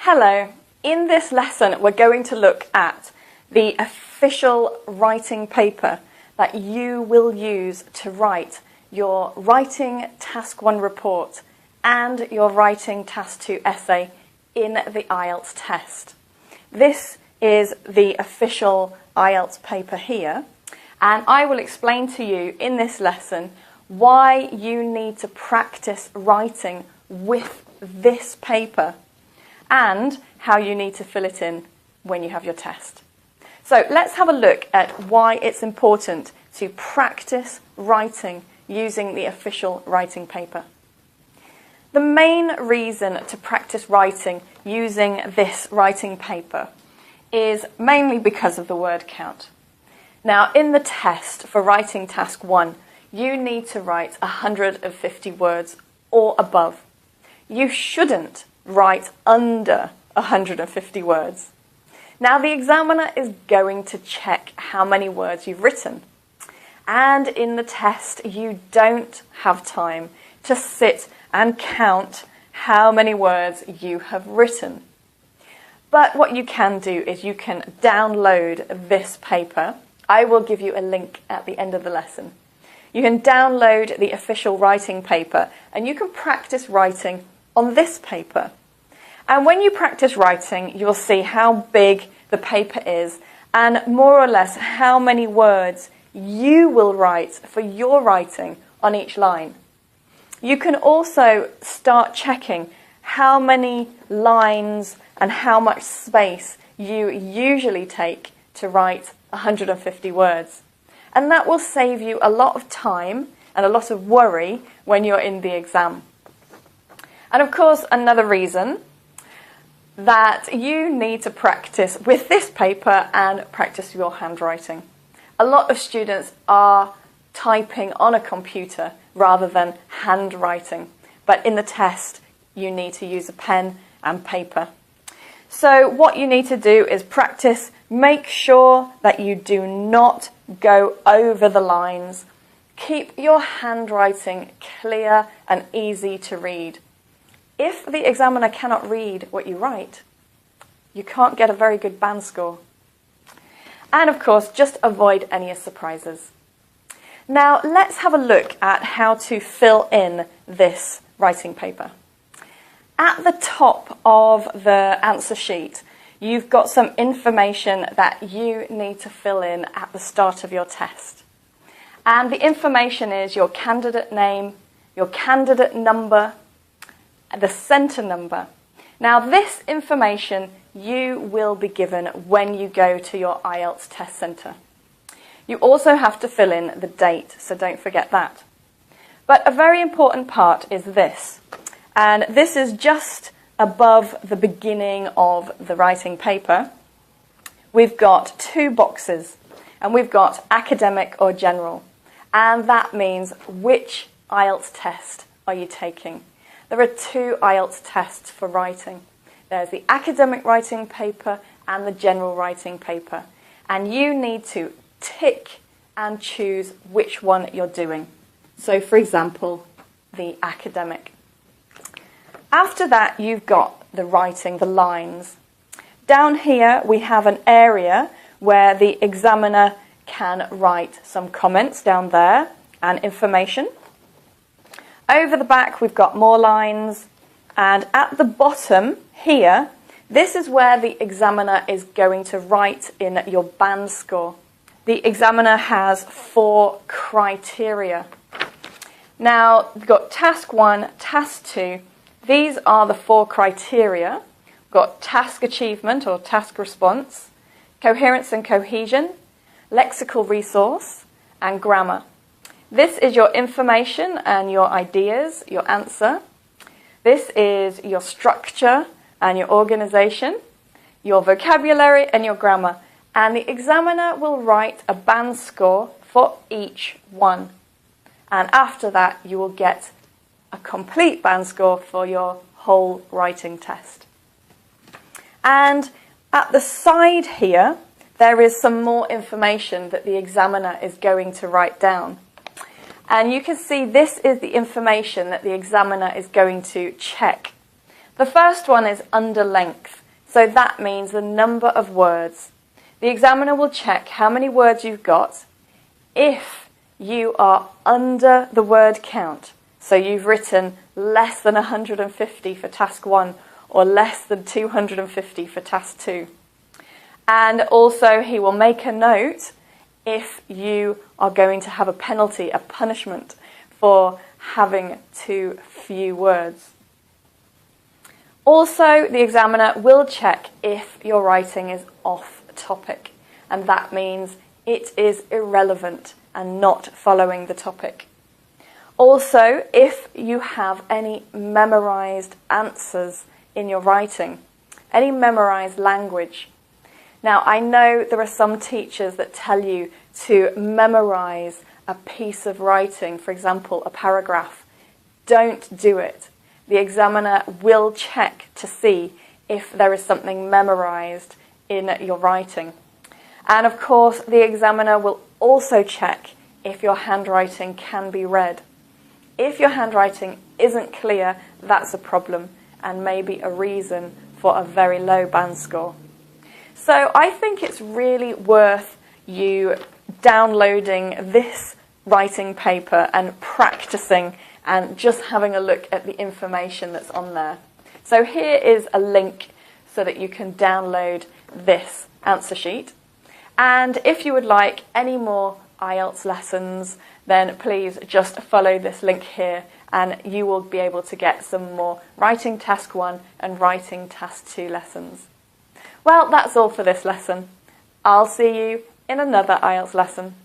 Hello, in this lesson we're going to look at the official writing paper that you will use to write your Writing Task 1 report and your Writing Task 2 essay in the IELTS test. This is the official IELTS paper here, and I will explain to you in this lesson why you need to practice writing with this paper and how you need to fill it in when you have your test. So let's have a look at why it's important to practice writing using the official writing paper. The main reason to practice writing using this writing paper is mainly because of the word count. Now, in the test for Writing Task 1, you need to write 150 words or above. You shouldn't write under 150 words. Now, the examiner is going to check how many words you've written. And in the test, you don't have time to sit and count how many words you have written. But what you can do is you can download this paper. I will give you a link at the end of the lesson. You can download the official writing paper and you can practice writing on this paper. And when you practice writing, you'll see how big the paper is and more or less how many words you will write for your writing on each line. You can also start checking how many lines and how much space you usually take to write 150 words. And that will save you a lot of time and a lot of worry when you're in the exam. And of course, another reason that you need to practice with this paper and practice your handwriting. A lot of students are typing on a computer rather than handwriting, but in the test you need to use a pen and paper. So what you need to do is practice. Make sure that you do not go over the lines. Keep your handwriting clear and easy to read. If the examiner cannot read what you write, you can't get a very good band score. And of course, just avoid any surprises. Now, let's have a look at how to fill in this writing paper. At the top of the answer sheet, you've got some information that you need to fill in at the start of your test. And the information is your candidate name, your candidate number, the centre number. Now, this information you will be given when you go to your IELTS test centre. You also have to fill in the date, so don't forget that. But a very important part is this, and this is just above the beginning of the writing paper. We've got two boxes, and we've got academic or general, and that means which IELTS test are you taking. There are two IELTS tests for writing. There's the academic writing paper and the general writing paper. And you need to tick and choose which one you're doing. So, for example, the academic. After that, you've got the writing, the lines. Down here, we have an area where the examiner can write some comments down there and information. Over the back, we've got more lines, and at the bottom here, this is where the examiner is going to write in your band score. The examiner has 4 criteria. Now, we've got Task 1, Task 2. These are the 4 criteria. We've got task achievement or task response, coherence and cohesion, lexical resource, and grammar. This is your information and your ideas, your answer. This is your structure and your organisation, your vocabulary and your grammar. And the examiner will write a band score for each one. And after that, you will get a complete band score for your whole writing test. And at the side here, there is some more information that the examiner is going to write down. And you can see this is the information that the examiner is going to check. The first one is under length, so that means the number of words. The examiner will check how many words you've got. If you are under the word count, so you've written less than 150 for task 1 or less than 250 for task 2. And also he will make a note if you are going to have a penalty, a punishment for having too few words. Also, the examiner will check if your writing is off topic, and that means it is irrelevant and not following the topic. Also, if you have any memorized answers in your writing, any memorized language. Now, I know there are some teachers that tell you to memorize a piece of writing, for example, a paragraph. Don't do it. The examiner will check to see if there is something memorized in your writing. And of course, the examiner will also check if your handwriting can be read. If your handwriting isn't clear, that's a problem and maybe a reason for a very low band score. So I think it's really worth you downloading this writing paper and practicing and just having a look at the information that's on there. So here is a link so that you can download this answer sheet. And if you would like any more IELTS lessons, then please just follow this link here and you will be able to get some more Writing Task 1 and Writing Task 2 lessons. Well, that's all for this lesson. I'll see you in another IELTS lesson.